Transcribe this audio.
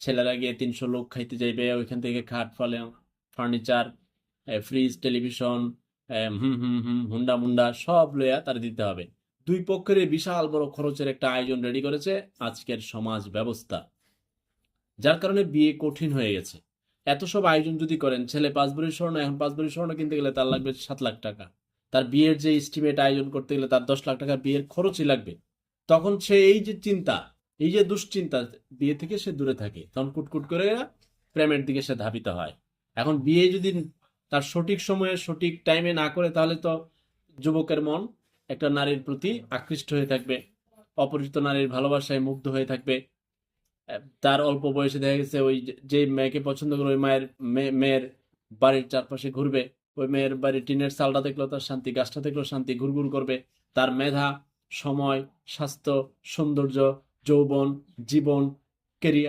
ছেলেরা গিয়ে 300 লোক খাইতে যাইবে, ওইখান থেকে খাট ফলে ফার্নিচার, ফ্রিজ, টেলিভিশন, হুম হুম হুম হুন্ডা মুন্ডা সব লইয়া তার দিতে হবে। দুই পক্ষের এই বিশাল বড় খরচের একটা আয়োজন রেডি করেছে আজকের সমাজ ব্যবস্থা, যার কারণে বিয়ে কঠিন হয়ে গেছে। এত সব আয়োজন যদি করেন, ছেলে 5 ভরি স্বর্ণ, এখন 5 ভরি স্বর্ণ কিনতে গেলে তার লাগবে 7 লাখ টাকা। তার বিয়ের যে এস্টিমেট আয়োজন করতে গেলে তার 10 লাখ টাকা বিয়ের খরচই লাগবে। তখন সে এই যে চিন্তা, এই যে দুশ্চিন্তা, বিয়ে থেকে সে দূরে থাকে, তখন কুটকুট করে প্রেমের দিকে সে ধাবিত হয়। এখন বিয়ে যদি তার সঠিক সময়ে সঠিক টাইমে না করে, তাহলে তো যুবকের মন একটা নারীর প্রতি আকৃষ্ট হয়ে থাকবে, অপরিচিত নারীর ভালোবাসায় মুগ্ধ হয়ে থাকবে। তার অল্প বয়সে দেখা গেছে ওই যে মেয়েকে পছন্দ করে ওই মেয়ের বাড়ির চারপাশে ঘুরবে, ওই মেয়ের বাড়ির টিনের চালটা দেখলেও তার শান্তি, গাছটা দেখলেও শান্তি, ঘুরঘুর করবে। তার মেধা, সময়, স্বাস্থ্য, সৌন্দর্য, যৌবন, জীবন, কেরিয়ার